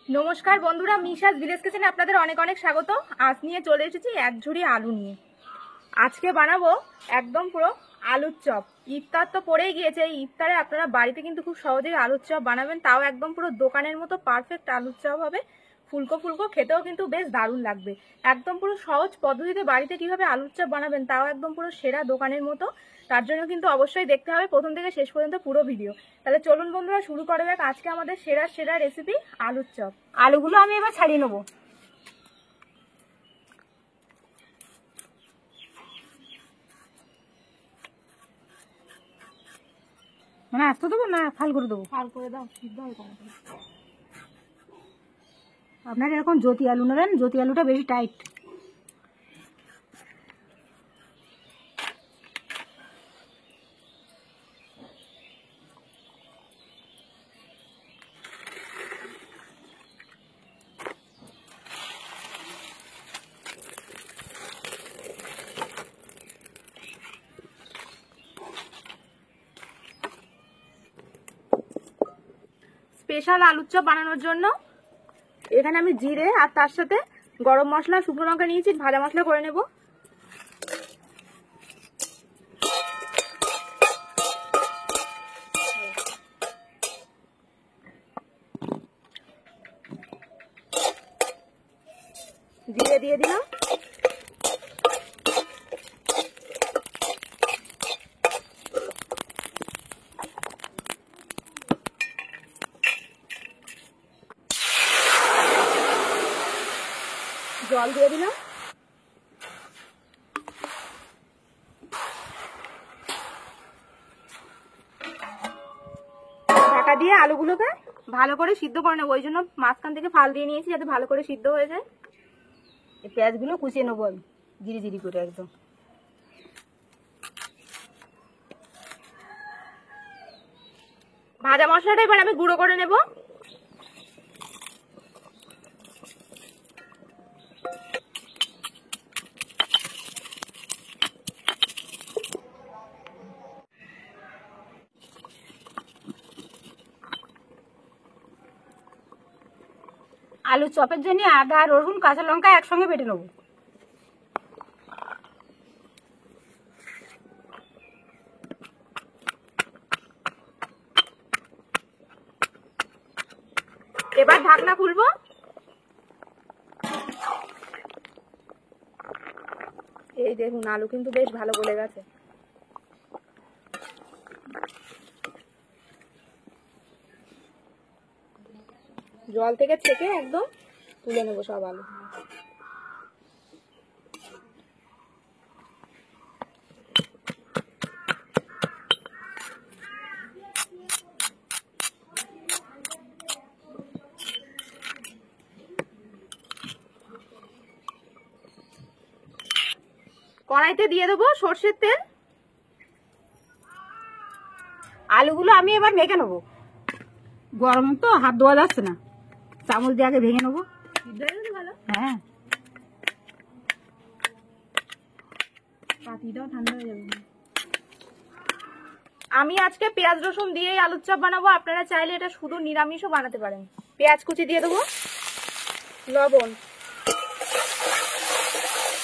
নমস্কার বন্ধুরা, মিশাস ভিলেজ কিচেনে আপনাদের অনেক অনেক স্বাগত। আজ নিয়ে চলে এসেছি এক ঝুড়ি আলু নিয়ে। আজকে বানাবো একদম পুরো আলুর চপ। ইফতার তো পড়েই গিয়েছে, এই ইফতারে আপনারা বাড়িতে কিন্তু খুব সহজেই আলুর চপ বানাবেন, তাও একদম পুরো দোকানের মতো পারফেক্ট আলুর চপ হবে। ফুলকো ফুলকো, খেতেও কিন্তু বেশ দারুণ লাগবে। একদম পুরো সহজ পদ্ধতিতে বাড়িতে কিভাবে আলুর চপ বানাবেন, তাও একদম পুরো সেরা দোকানের মতো। তার জন্য কিন্তু অবশ্যই দেখতে হবে প্রথম থেকে শেষ পর্যন্ত পুরো ভিডিও। তাহলে চলুন বন্ধুরা, শুরু করা যাক আজকে আমাদের সেরা সেরা রেসিপি আলুর চপ। আলুগুলো আমি এবার ছাড়িয়ে নেবো। মানে আস্তে দেবো না ফাল করে দেবো? ফাল করে দাও, সিদ্ধ হয়ে যাবে। আপনারা এরকম জ্যোতি আলু নেবেন, জ্যোতি আলুটা বেশি টাইট। স্পেশাল আলুর চপ বানানোর জন্য এখানে আমি জিরে আর তার সাথে গরম মশলা, শুকনো লঙ্কা নিয়েছি, ভাজা মশলা করে নেব। জিরে দিয়ে দিলাম, জল দিয়ে দিলাম, ঢাকা দিয়ে আলুগুলোকে ভালো করে সিদ্ধ করে নেবো। ওই জন্য মাঝখান থেকে ফাল দিয়ে নিয়েছি যাতে ভালো করে সিদ্ধ হয়ে যায়। এই পেঁয়াজগুলো কুচিয়ে নেবো আমি জিরি জিরি করে একদম। ভাজা মশলাটা এবার আমি গুঁড়ো করে নেব। আলু চপের জন্য আদা, রসুন, কাঁচা লঙ্কা একসঙ্গে বেটে নেবো। এবার ঢাকনা খুলবো। এই দেখুন, আলু কিন্তু বেশ ভালো গলে গেছে। জল থেকে ছেঁকে একদম তুলে নেবো সব আলু। কড়াইতে দিয়ে দেবো সর্ষের তেল। আলুগুলো আমি এবার মেখে নেবো। গরম তো, হাত ধোয়া যাচ্ছে না, চামচ দিয়ে আগে ভেঙে নেবো। ভালো, হ্যাঁ, পাতিটাও ঠান্ডা হয়ে যাবে। আমি আজকে পেঁয়াজ রসুন দিয়েই আলুর চপ বানাবো। আপনারা চাইলে এটা শুধু নিরামিষও বানাতে পারেন। পেঁয়াজ কুচি দিয়ে দেবো, লবণ।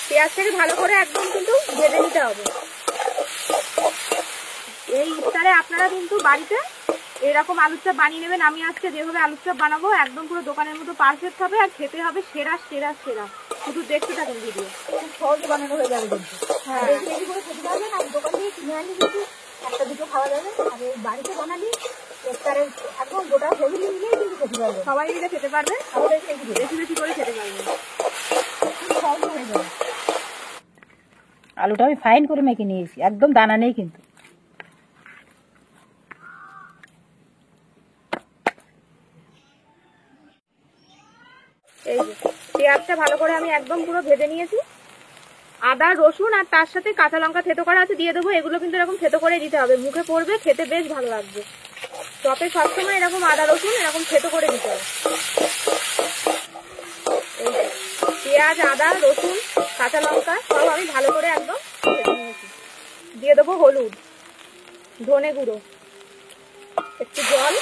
পেঁয়াজটাকে ভালো করে একদম কিন্তু ভেজে নিতে হবে। এই ইফতারে আপনারা কিন্তু বাড়িতে এরকম আলুর চপ বানিয়ে নেবেন। আমি আজকে যেভাবে আলুর চপ বানাবো একদম পুরো দোকানের মতো পারফেক্ট হবে, আর খেতে হবে সেরা সেরা সেরা। শুধু দেখতে থাকুন ভিডিও, খুব সহজে বানানো হয়ে যাবে কিন্তু। হ্যাঁ, বেশি বেশি করে খেতে পারবেন। আর দোকান থেকে কিনে আনলে কিন্তু একটা দুটো খাওয়া যাবে, আর এই বাড়িতে বানালে ইফতারে একদম গোটা ফ্যামিলি মিলেই কিন্তু খেতে পারবে, সবাই মিলে খেতে পারবে, আমাদের খেতে বেশি বেশি করে খেতে পারবে। খুব সহজে হয়ে যাবে। আলুটা আমি ফাইন করে মেখে নিয়েছি, একদম দানা নেই কিন্তু। এই যে পেঁয়াজটা ভালো করে আমি একদম পুরো ভেজে নিয়েছি। আদা, রসুন আর তার সাথে কাঁচা লঙ্কা থেতো করা আছে দিয়ে দেবো। এগুলো কিন্তু এরকম থেতো করে দিতে হবে, মুখে পড়বে, খেতে বেশ ভালো লাগবে। চপে সবসময় এরকম আদা রসুন এরকম থেতো করে দিতে হবে। এই যে পেঁয়াজ, আদা, রসুন, কাঁচা লঙ্কা সব আমি ভালো করে একদম ভেজে নিয়েছি। দিয়ে দেবো হলুদ, ধনে গুঁড়ো, একটু জল,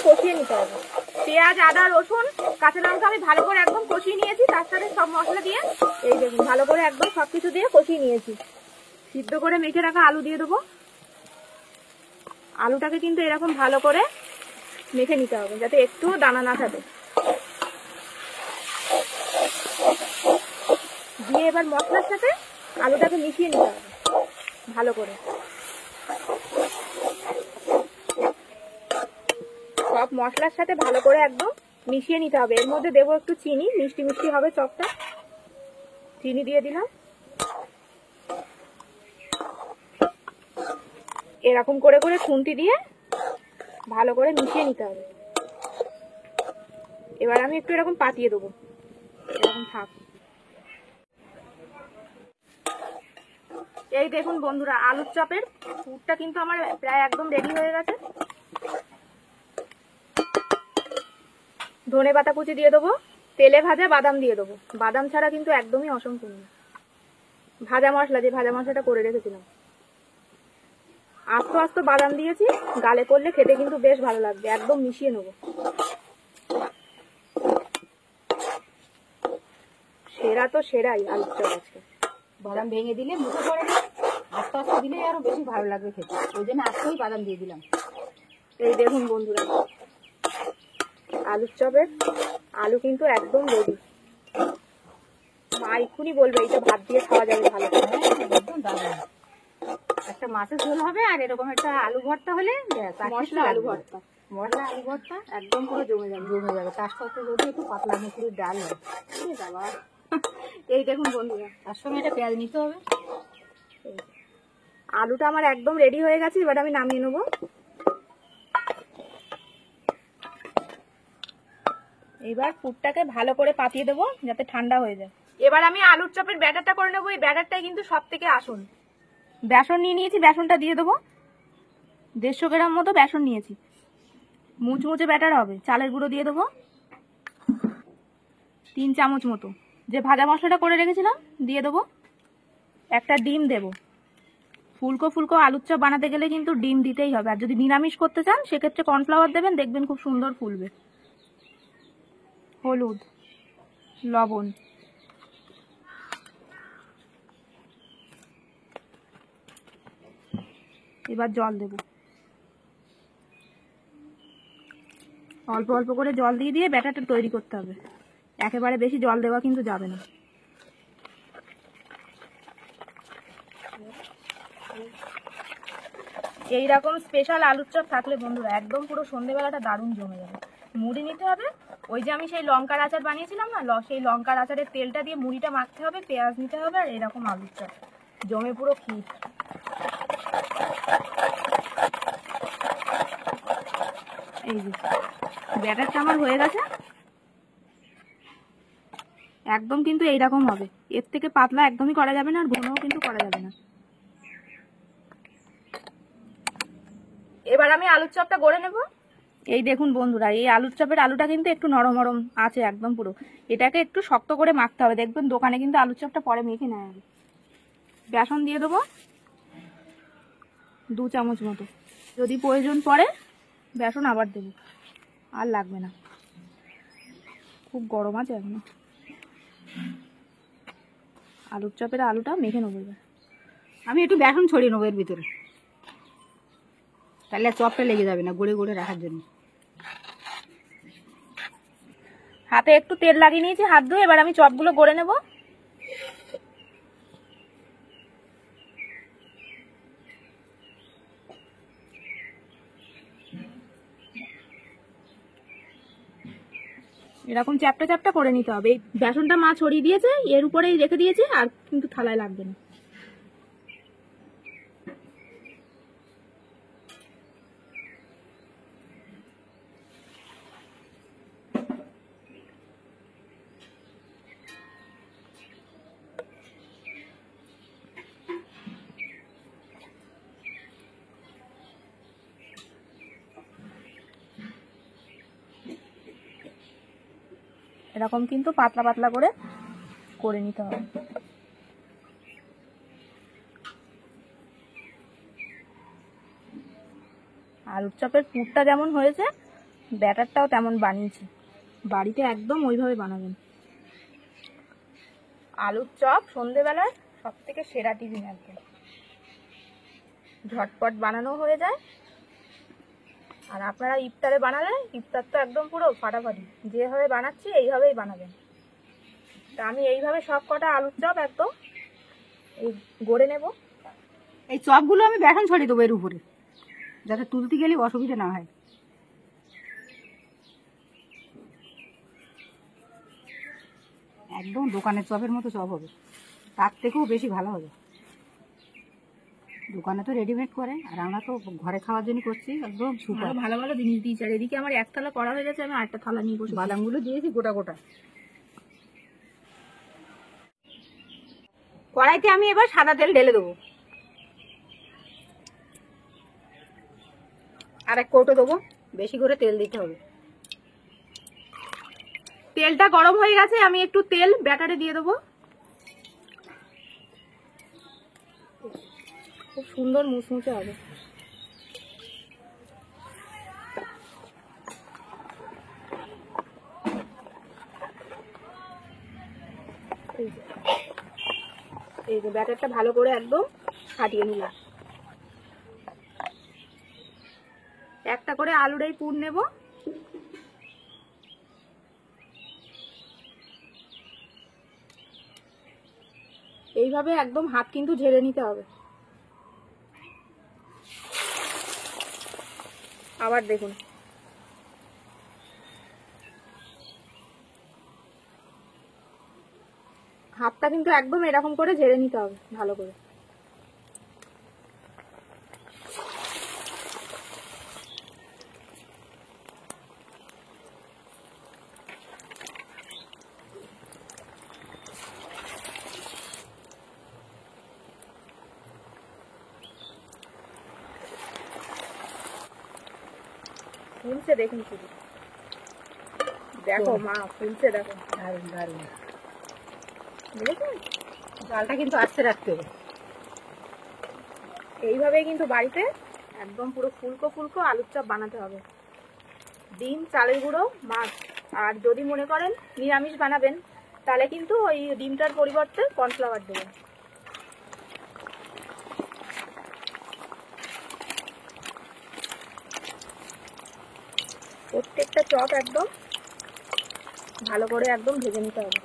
কষিয়ে নিতে হবে। পেঁয়াজ, আদা, রসুন, কাঁচা লঙ্কা আমি ভালো করে একদম কষিয়ে নিয়েছি। তার সাথে সব মশলা দিয়ে এই দেখুন ভালো করে একদম সবকিছু দিয়ে কষিয়ে নিয়েছি। সিদ্ধ করে মেখে রাখা আলু দিয়ে দেবো। আলুটাকে কিন্তু এরকম ভালো করে মেখে নিতে হবে যাতে একটুও দানা না থাকে। দিয়ে এবার মশলার সাথে আলুটাকে মিশিয়ে নিতে হবে ভালো করে। সব মশলার সাথে ভালো করে একদম মিশিয়ে নিতে হবে। এর মধ্যে দেবো একটু চিনি, মিষ্টি মিষ্টি হবে চপটা। চিনি দিয়ে দিলাম। এরকম করে করে খুন্তি দিয়ে ভালো করে মিশিয়ে নিতে হবে। এবার আমি একটু এরকম পাতিয়ে দেবো, এরকম থাক। এই দেখুন বন্ধুরা, আলুর চপের পুরটা কিন্তু আমার প্রায় একদম রেডি হয়ে গেছে। ধনে পাতা কুচি দিয়ে দেবো, তেলে ভাজা বাদাম দিয়ে দেবো। বাদাম ছাড়া কিন্তু একদমই অসম্পূর্ণ। ভাজা মশলা, যে ভাজা মশলাটা করে রেখেছিলাম, আস্ত আস্ত বাদাম দিয়েছি। গালে করলে খেতে কিন্তু বেশ ভালো লাগবে। একদম মিশিয়ে নেবো। সেরা তো সেরাই আলুর চপ আজকে। বাদাম ভেঙে দিলে মুখে পড়ে না, আস্তে আস্তে দিলে আরো বেশি ভালো লাগবে খেতে, ওই জন্য আস্তেই বাদাম দিয়ে দিলাম। এই দেখুন বন্ধুরা, আলুর চপের আলু কিন্তু একদম রেডি। মা এক্ষুনি বলবে এটা ভাত দিয়ে খাওয়া যাবে ভালো করে। একদম দারুণ। একটা মাছের ঝোল হবে আর এরকম একটা আলু ভর্তা হলে মশলা আলু ভর্তা, মশলা আলু ভর্তা একদম পুরো জমে যাবে। জমে যাবে। তার সাথে যদি একটু পাতলা মুসুরির ডাল হয়, বাবা। এই দেখুন বন্ধুরা, তার সঙ্গে একটা পেঁয়াজ নিতে হবে। আলুটা আমার একদম রেডি হয়ে গেছে। এবার আমি নামিয়ে নেবো। এবার পুরটাকে ভালো করে পাতিয়ে দেবো যাতে ঠান্ডা হয়ে যায়। এবার আমি আলুর চপের ব্যাটারটা করে নেবো। এই ব্যাটারটাই কিন্তু সব থেকে আসল। বেসন নিয়ে নিয়েছি, বেসনটা দিয়ে দেবো। 150 গ্রাম মতো বেসন নিয়েছি। মুচমুচে ব্যাটার হবে। চালের গুঁড়ো দিয়ে দেবো 3 চামচ মতো। যে ভাজা মশলাটা করে রেখেছিলাম দিয়ে দেবো। একটা ডিম দেবো। ফুলকো ফুলকো আলুর চপ বানাতে গেলে কিন্তু ডিম দিতেই হবে। আর যদি নিরামিষ করতে চান সেক্ষেত্রে কর্নফ্লাওয়ার দেবেন, দেখবেন খুব সুন্দর ফুলবে। হলুদ, লবণ, এবার জল দেব। অল্প অল্প করে জল দিয়ে দিয়ে ব্যাটারটা তৈরি করতে হবে। একেবারে বেশি জল দেওয়া কিন্তু যাবে না। এইরকম স্পেশাল আলুর চপ থাকলে বন্ধুরা একদম পুরো সন্ধ্যেবেলাটা দারুণ জমে যাবে। মুড়ি নিতে হবে। ওই যে আমি সেই লঙ্কার আচার বানিয়েছিলাম না, সেই লঙ্কার আচারের তেলটা দিয়ে মুড়িটা মাখতে হবে। পেঁয়াজ নিতে হবে আর এরকম আলুর চপ জমে পুরো ক্ষীর। এই যে ব্যাটারটা আমার হয়ে গেছে। একদম কিন্তু এইরকম হবে। এর থেকে পাতলা একদমই করা যাবে না, আর ঘনও কিন্তু করা যাবে না। এবার আমি আলুর চপটা গড়ে নেব। এই দেখুন বন্ধুরা, এই আলুর চপের আলুটা কিন্তু একটু নরম নরম আছে একদম পুরো। এটাকে একটু শক্ত করে মাখতে হবে। দেখবেন দোকানে কিন্তু আলুর চপটা পরে মেখে নেয় আগে। বেসন দিয়ে দেবো 2 চামচ মতো। যদি প্রয়োজন পড়ে বেসন আবার দেবো, আর লাগবে না। খুব গরম আছে এখনো। আলুর চপের আলুটা মেখে নেবো। এবার আমি একটু বেসন ছড়িয়ে নেবো এর ভিতরে, তাহলে চপটা লেগে যাবে না, গড়ে গড়ে রাখার জন্য। হাতে একটু তেল লাগিয়ে নিয়েছি হাত ধুয়ে। এবার আমি চপগুলো গড়ে নেব। এরকম চ্যাপটা চ্যাপটা করে নিতে হবে। এই বেসনটা মা ছড়িয়ে দিয়েছে, এর উপরেই রেখে দিয়েছে, আর কিন্তু থালায় লাগবে না। এরকম কিন্তু পাতলা পাতলা করে নিতে হবে। আলুর চপের পুরটা যেমন হয়েছে ব্যাটারটাও তেমন বানিয়েছি, বাড়িতে একদম ওইভাবে বানাবেন। আলুর চপ সন্ধেবেলায় সব থেকে সেরা টিফিন, একদম ঝটপট বানানো হয়ে যায়। আর আপনারা ইফতারে বানালে ইফতার তো একদম পুরো ফাটাফাটি। যেভাবে বানাচ্ছি এইভাবেই বানাবেন। তা আমি এইভাবে সব কটা আলুর চপ একদম এই গড়ে নেব। এই চপগুলো আমি বেসন ছড়িয়ে দেবো এর উপরে, যাতে তুলতে গেলে অসুবিধা না হয়। একদম দোকানের চপের মতো চপ হবে, তার থেকেও বেশি ভালো হবে। দোকানে তো রেডিমেড করে, আর আমরা তো ঘরে খাওয়ার জন্য করছি, একদম সুপার। ভালো ভালো জিনিস দিয়েছি। আর এদিকে আমার এক থালা করা হয়ে গেছে, আমি আরেকটা থালা নিয়ে বসে। বাদামগুলো দিয়েছি গোটা গোটা। কড়াইতে আমি এবার সাদা তেল ঢেলে দেবো, আর এক কৌটো দেবো। বেশি করে তেল দিতে হবে। তেলটা গরম হয়ে গেছে, আমি একটু তেল ব্যাটারে দিয়ে দেবো। খুব সুন্দর মুচমুচে হবে। এই যে ব্যাটারটা ভালো করে একদম ফাটিয়ে নিলাম। একটা করে আলুর এই পুর নেব। এইভাবে একদম হাত কিন্তু ঝেড়ে নিতে হবে। আবার দেখুন, হাতটা কিন্তু একদম এরকম করে ঝেড়ে নিতে হবে ভালো করে। ফুলছে দেখুন, শুধু দেখো মা, ফুলছে দেখো। দারুণ দারুণ। বুঝেছেন? জালটা কিন্তু আস্তে রাখতে হবে। এইভাবেই কিন্তু বাড়িতে একদম পুরো ফুলকো ফুলকো আলুর চপ বানাতে হবে। ডিম, চালের গুঁড়ো, মাছ। আর যদি মনে করেন নিরামিষ বানাবেন, তাহলে কিন্তু ওই ডিমটার পরিবর্তে কর্নফ্লাওয়ার দেবেন। প্রত্যেকটা চপ একদম ভালো করে একদম ভেজে নিতে হবে।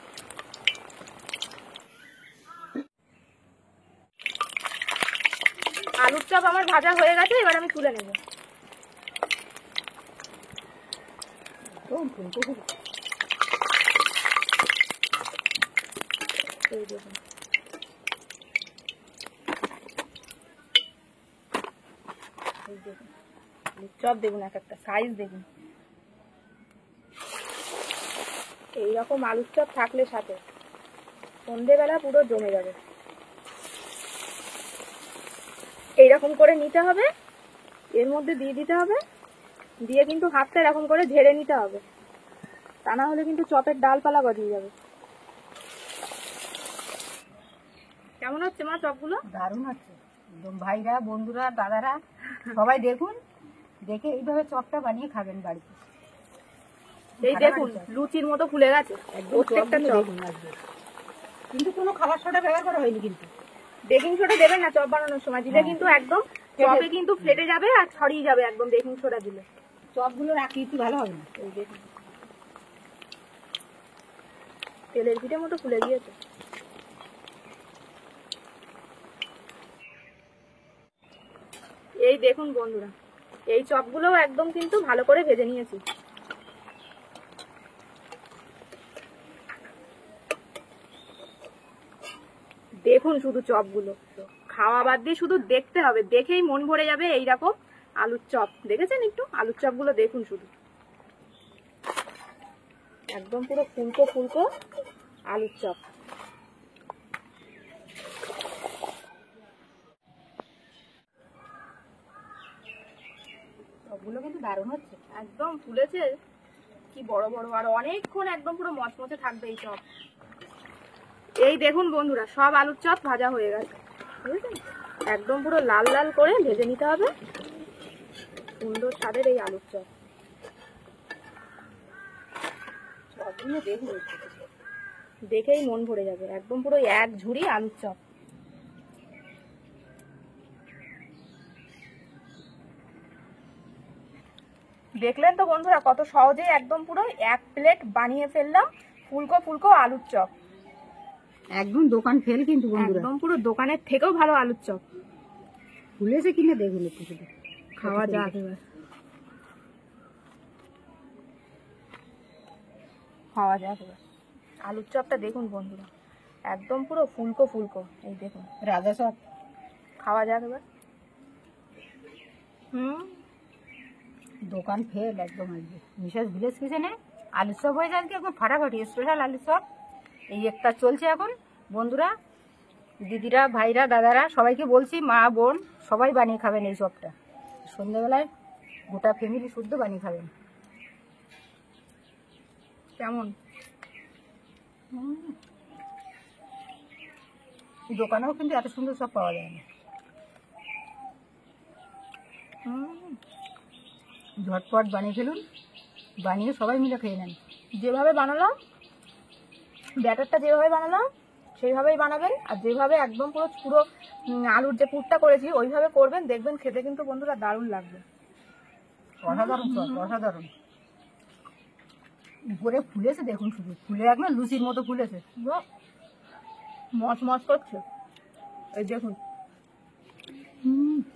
আলুর চপ আমার ভাজা হয়ে গেছে, এবার আমি তুলে নেব। এই দেখুন, এই দেখুন আলুর চপ দেখুন, এক একটা সাইজ দেখুন। এইরকম আলুর চপ থাকলে সাথে সন্ধেবেলা পুরো জমে যাবে। এইরকম করে নিতে হবে, এর মধ্যে দিয়ে দিতে হবে, দিয়ে কিন্তু হাতটা এরকম করে ঝেড়ে নিতে হবে, তা না হলে কিন্তু চপের ডালপালা গজিয়ে যাবে। কেমন হচ্ছে মা চপগুলো? দারুণ হচ্ছে একদম। ভাইরা, বন্ধুরা, দাদারা সবাই দেখুন, দেখে এইভাবে চপটা বানিয়ে খাবেন বাড়িতে। এই দেখুন লুচির মতো ফুলে গেছে প্রত্যেকটা চপ। কিন্তু কোনো খাবার সোডা ব্যবহার করা হয়নি, কিন্তু বেকিং সোডা দেবেন না চপ বানানোর সময়, দিলে কিন্তু একদম চপে কিন্তু ফেটে যাবে আর ছড়িয়ে যাবে একদম বেকিং সোডা দিলে। চপগুলোর আকৃতি ভালো হবে না। এই দেখুন তেলের পিঠে মতো ফুলে গিয়েছে। এই দেখুন বন্ধুরা, এই চপগুলোও একদম কিন্তু ভালো করে ভেজে নিয়েছি। দেখুন শুধু চপগুলো, খাওয়া বাদ দিয়ে শুধু দেখতে হবে, দেখেই মন ভরে যাবে। এইরকম আলুর চপ দেখেছেন? একটু আলুর চপগুলো দেখুন শুধু, একদম পুরো ফুলকো ফুলকো আলুর চপ। চপগুলো কিন্তু দারুণ হচ্ছে, একদম ফুলেছে কি বড় বড়, আর অনেকক্ষণ একদম পুরো মচমচে থাকবে এই চপ। এই দেখুন বন্ধুরা, সব আলুর চপ ভাজা হয়ে গেছে, বুঝলেন? একদম পুরো লাল লাল করে ভেজে নিতে হবে সুন্দর স্বাদের এই আলুর চপ। চপগুলো দেখুন, দেখেই মন ভরে যাবে, একদম পুরো এক ঝুড়ি আলুর চপ। দেখলেন তো বন্ধুরা কত সহজেই একদম পুরো এক প্লেট বানিয়ে ফেললাম ফুলকো ফুলকো আলুর চপ। একদম দোকান ফেল কিন্তু বন্ধুরা, একদম পুরো দোকানের থেকেও ভালো আলুর চপ। ফুলেছে কিনা দেখুন একটু শুধু, খাওয়া যাক এবার, খাওয়া যাক এবার। আলুর চপটা দেখুন বন্ধুরা, একদম পুরো ফুলকো ফুলকো, এই দেখুন রাজা চপ। খাওয়া যাক এবার। দোকান ফেল একদম। আজকে মিসেস ভিলেজ কিচেনে আলুর চপ হয়ে যায় আজকে একদম ফাটাফাটি, স্পেশাল আলুর চপ। এই একটা চলছে এখন বন্ধুরা, দিদিরা ভাইরা দাদারা সবাইকে বলছি, মা বোন সবাই বানিয়ে খাবেন এই চপটা। সন্ধ্যেবেলায় গোটা ফ্যামিলি শুদ্ধ বানিয়ে খাবেন। কেমন? দোকানেও কিন্তু এত সুন্দর চপ পাওয়া যায় না। ঝটপট বানিয়ে ফেলুন, বানিয়ে সবাই মিলে খেয়ে নেন। যেভাবে বানালাম, ব্যাটারটা যেভাবে বানালাম সেইভাবেই বানাবেন, আর যেভাবে একদম পুরো পুরো আলুর যে পুরটা করেছি ওইভাবে করবেন, দেখবেন খেতে কিন্তু বন্ধুরা দারুণ লাগবে। অসাধারণ চপ, অসাধারণ। উপরে ফুলেছে দেখুন, শুধু ফুলে একদম লুচির মতো ফুলেছে। মচ মচ করছে, এই দেখুন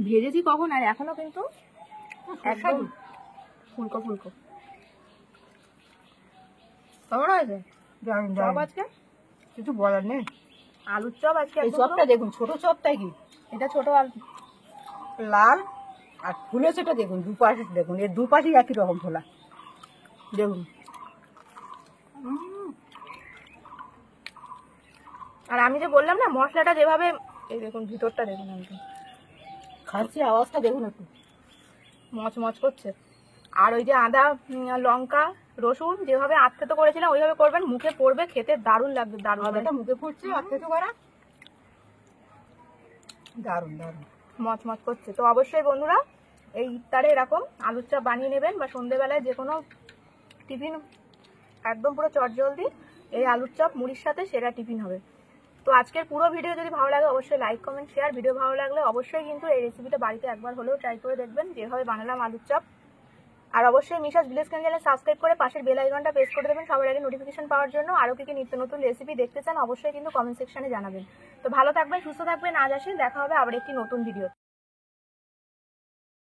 ভেজেছি কখন আর এখনো কিন্তু একদম ফুলকো ফুলকো। কেমন হয়েছে দারুণ চপ দারুণ, আজকে? কিছু বলার নেই। আলুর চপ আজকে এই একদম চপটা দেখুন, ছোট চপটাই কি এটা ছোট আলু লাল, আর ফুলেছেটা দেখুন দুপাশে, দেখুন এর দুপাশেই একই রকম ফোলা দেখুন। আর আমি যে বললাম না মশলাটা যেভাবে, এই দেখুন ভিতরটা দেখুন একদম খাচ্ছি, আওয়াজটা দেখুন একটু, মচ মচ করছে। আর ওই যে আদা লঙ্কা রসুন যেভাবে আত্মেতো করেছিলাম ওইভাবে করবেন, মুখে পড়বে, খেতে দারুণ লাগবে, দারুণ। আদাটা মুখে ফুটছে আর খেতে করা দারুণ দারুণ, মচ মচ করছে। তো অবশ্যই বন্ধুরা এই ইফতারে এরকম আলুর চপ বানিয়ে নেবেন, বা সন্ধ্যেবেলায় যে কোনো টিফিন একদম পুরো চটজলদি এই আলুর চপ মুড়ির সাথে সেরা টিফিন হবে। তো আজকের পুরো ভিডিও যদি ভালো লাগে অবশ্যই লাইক কমেন্ট শেয়ার। ভিডিও ভালো লাগলে অবশ্যই কিন্তু এই রেসিপিটা বাড়িতে একবার হলেও ট্রাই করে দেখবেন, যেভাবে বানালাম আলুর চপ। আর অবশ্যই মিশাস ভিলেজ চ্যানেলে সাবস্ক্রাইব করে পাশের বেল আইকনটা প্রেস করে দেবেন সবার আগে নোটিফিকেশন পাওয়ার জন্য। আরও কি নিত্য নতুন রেসিপি দেখতে চান অবশ্যই কিন্তু কমেন্ট সেকশনে জানাবেন। তো ভালো থাকবেন, সুস্থ থাকবেন, আজ আসি, দেখা হবে আবার একটি নতুন ভিডিও।